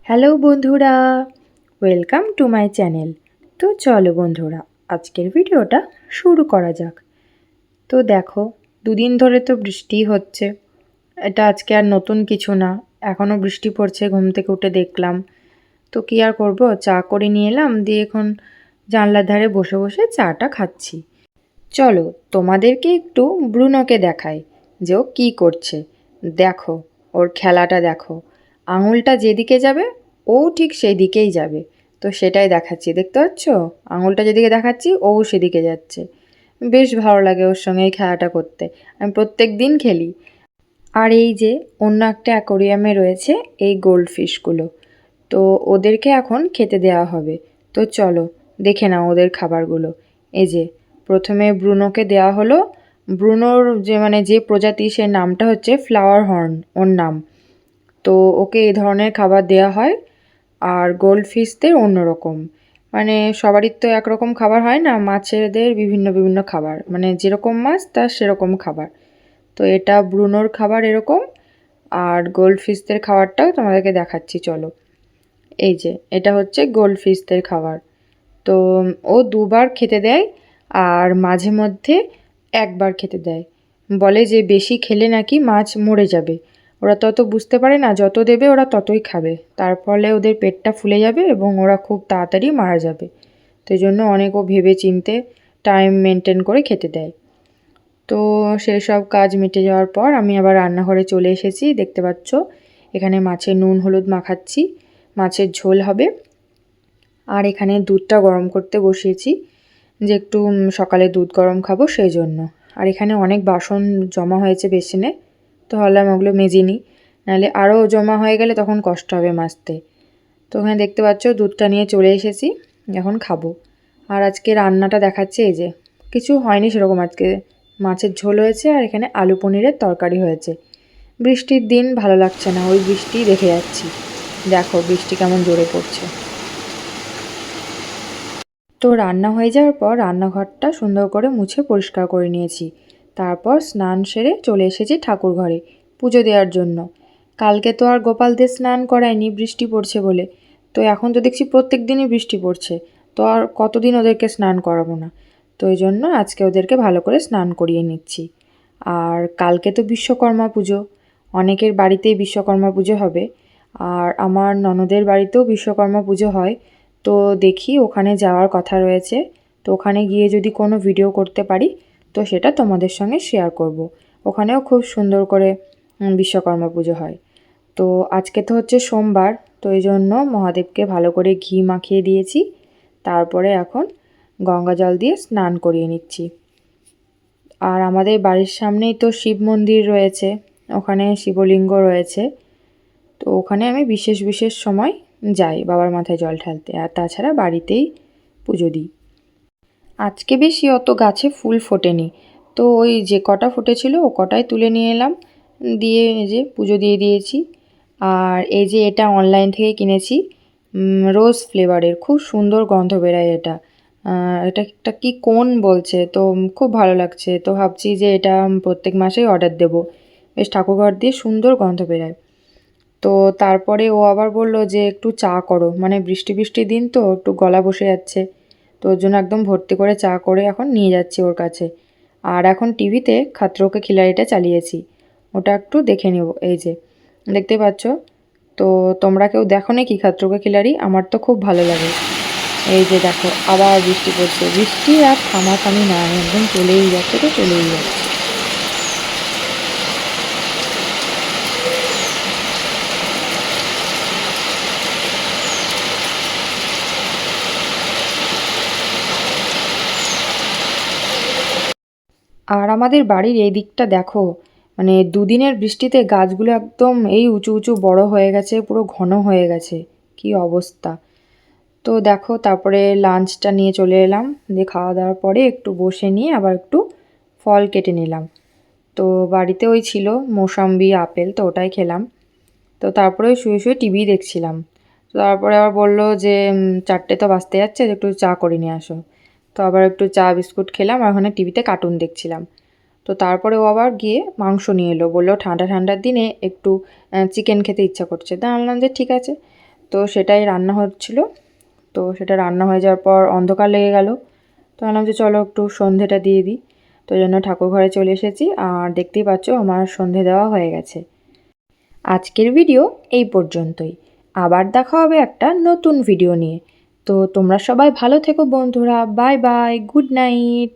Hello বন্ধুরা, welcome to my channel. তো চলো বন্ধুরা, আজকের ভিডিওটা শুরু করা যাক। তো দেখো, দুদিন ধরে তো বৃষ্টি হচ্ছে। এটা আজকে আর নতুন কিছু না, এখনও বৃষ্টি পড়ছে। ঘুম থেকে উঠে দেখলাম। তো কী আর করবো, চা করে নিয়ে এলাম, দিয়ে এখন জানলার ধারে বসে বসে চাটা খাচ্ছি। চলো তোমাদেরকে একটু ব্রুনোকে দেখাই যে ও কী করছে। দেখো, ওর খেলাটা দেখো। আঙুলটা যেদিকে যাবে ও ঠিক সেই দিকেই যাবে। তো সেটাই দেখাচ্ছি, দেখতে পাচ্ছ? আঙুলটা যেদিকে দেখাচ্ছি ও সেদিকে যাচ্ছে। বেশ ভালো লাগে ওর সঙ্গে এই খেলাটা করতে। আমি প্রত্যেক দিন খেলি। আর এই যে অন্য একটা অ্যাকোরিয়ামে রয়েছে এই গোল্ড ফিশগুলো, তো ওদেরকে এখন খেতে দেওয়া হবে। তো চলো দেখে নাও ওদের খাবারগুলো। এই যে প্রথমে ব্রুনোকে দেওয়া হলো। ব্রুনোর যে প্রজাতি, সে নামটা হচ্ছে ফ্লাওয়ার হর্ন ওর নাম। তো ওকে এই ধরনের খাবার দেওয়া হয়। আর গোল্ড ফিশদের অন্যরকম, সবারই তো একরকম খাবার হয় না, মাছেদের বিভিন্ন বিভিন্ন খাবার, যেরকম মাছ তার সেরকম খাবার। তো এটা ব্রুনোর খাবার এরকম। আর গোল্ড ফিশদের খাবারটাও তোমাদেরকে দেখাচ্ছি, চলো। এই যে এটা হচ্ছে গোল্ড ফিশদের খাবার। তো ও দুবার খেতে দেয়, আর মাঝে মধ্যে একবার খেতে দেয়। বলে যে বেশি খেলে নাকি মাছ মরে যাবে। ওরা তত বুঝতে পারে না, যত দেবে ওরা ততই খাবে, তার ফলে ওদের পেটটা ফুলে যাবে এবং ওরা খুব তাড়াতাড়ি মারা যাবে। তো এই জন্য অনেক ও ভেবে চিনতে টাইম মেনটেন করে খেতে দেয়। তো সেই সব কাজ মিটে যাওয়ার পর আমি আবার রান্নাঘরে চলে এসেছি। দেখতে পাচ্ছ এখানে মাছের নুন হলুদ মাখাচ্ছি, মাছের ঝোল হবে। আর এখানে দুধটা গরম করতে বসিয়েছি, যে একটু সকালে দুধ গরম খাবো সেই জন্য। আর এখানে অনেক বাসন জমা হয়েছে বেসিনে, তো ভাবলাম ওগুলো মেজে নিই, নাহলে আরও জমা হয়ে গেলে তখন কষ্ট হবে মাজতে। তো ওখানে দেখতে পাচ্ছ দুধটা নিয়ে চলে এসেছি, এখন খাবো। আর আজকে রান্নাটা দেখাচ্ছে, এই যে কিছু হয়নি সেরকম। আজকে মাছের ঝোল হয়েছে, আর এখানে আলু পনিরের তরকারি হয়েছে। বৃষ্টির দিন ভালো লাগছে না, ওই বৃষ্টি দেখে যাচ্ছি। দেখো বৃষ্টি কেমন জোরে পড়ছে। তো রান্না হয়ে যাওয়ার পর রান্নাঘরটা সুন্দর করে মুছে পরিষ্কার করে নিয়েছি। তারপর স্নান সেরে চলে এসেছি ঠাকুর ঘরে পুজো দেওয়ার জন্য। কালকে তো আর গোপালদের স্নান করায়নি বৃষ্টি পড়ছে বলে। তো এখন তো দেখছি প্রত্যেক দিনই বৃষ্টি পড়ছে, তো আর কতদিন ওদেরকে স্নান করাবো না। তো এই জন্য আজকে ওদেরকে ভালো করে স্নান করিয়ে নিচ্ছি। আর কালকে তো বিশ্বকর্মা পুজো, অনেকের বাড়িতেই বিশ্বকর্মা পুজো হবে। আর আমার ননদের বাড়িতেও বিশ্বকর্মা পুজো হয়। তো দেখি ওখানে যাওয়ার কথা রয়েছে। তো ওখানে গিয়ে যদি কোনো ভিডিও করতে পারি তো সেটা তোমাদের সঙ্গে শেয়ার করব। ওখানেও খুব সুন্দর করে বিশ্বকর্মা পুজো হয়। তো আজকে তো হচ্ছে সোমবার, তো এই জন্য মহাদেবকে ভালো করে ঘি মাখিয়ে দিয়েছি। তারপরে এখন গঙ্গা জল দিয়ে স্নান করিয়ে নিচ্ছি। আর আমাদের বাড়ির সামনেই তো শিব মন্দির রয়েছে, ওখানে শিবলিঙ্গ রয়েছে। তো ওখানে আমি বিশেষ বিশেষ সময় যাই বাবার মাথায় জল ঢালতে, আর তাছাড়া বাড়িতেই পুজো দিই। আজকে বেশি অত গাছে ফুল ফোটেনি, তো ওই যে কটা ফুটেছিল ও কটাই তুলে নিয়ে এলাম, দিয়ে এই যে পুজো দিয়ে দিয়েছি। আর এই যে এটা অনলাইন থেকে কিনেছি, রোজ ফ্লেভারের, খুব সুন্দর গন্ধ বেরায় এটা। এটা একটা কি কোন বলছে, তো খুব ভালো লাগছে। তো ভাবছি যে এটা প্রত্যেক মাসেই অর্ডার দেবো। বেশ ঠাকুরঘর দিয়ে সুন্দর গন্ধ বেরায়। তো তারপরে ও আবার বলল যে একটু চা করো, বৃষ্টি বৃষ্টি দিন তো একটু গলা বসে যাচ্ছে। তো ওর জন্য একদম ভর্তি করে চা করে এখন নিয়ে যাচ্ছি ওর কাছে। আর এখন টিভিতে খাতরো কে খিলাড়িটা চালিয়েছি, ওটা একটু দেখে নেব। এই যে দেখতে পাচ্ছ, তো তোমরা কেউ দেখো নাকি খাতরো কে খিলাড়ি? আমার তো খুব ভালো লাগে। এই যে দেখো আবার বৃষ্টি পড়ছে, বৃষ্টি আর থামাথামি না, একদম চলেই যাচ্ছে, তো চলেই যাচ্ছে। আর আমাদের বাড়ির এই দিকটা দেখো, দুদিনের বৃষ্টিতে গাছগুলো একদম এই উঁচু উঁচু বড় হয়ে গেছে, পুরো ঘন হয়ে গেছে, কি অবস্থা। তো দেখো তারপরে লাঞ্চটা নিয়ে চলে এলাম, দিয়ে খাওয়া দাওয়ার পরে একটু বসে নিয়ে আবার একটু ফল কেটে নিলাম। তো বাড়িতে ওই ছিল মোসাম্বি আপেল, তো ওটাই খেলাম। তো তারপরে ওই শুয়ে শুয়ে টিভি দেখছিলাম। তো তারপরে আবার বললো যে 4টে তো বাজতে যাচ্ছে, একটু চা করে নিয়ে আসো। তো আবার একটু চা বিস্কুট খেলাম, আর ওখানে টিভিতে কার্টুন দেখছিলাম। তো তারপরে ও আবার গিয়ে মাংস নিয়ে এলো, বললো ঠান্ডা ঠান্ডার দিনে একটু চিকেন খেতে ইচ্ছা করছে। তা বললাম যে ঠিক আছে। তো সেটাই রান্না হচ্ছিল। তো সেটা রান্না হয়ে যাওয়ার পর অন্ধকার লেগে গেল। তো ভাবলাম যে চলো একটু সন্ধেটা দিয়ে দিই। তো ওই জন্য ঠাকুর ঘরে চলে এসেছি, আর দেখতেই পাচ্ছ আমার সন্ধে দেওয়া হয়ে গেছে। আজকের ভিডিও এই পর্যন্তই। আবার দেখা হবে একটা নতুন ভিডিও নিয়ে। তো তোমরা সবাই ভালো থেকো বন্ধুরা। Bye bye, good night.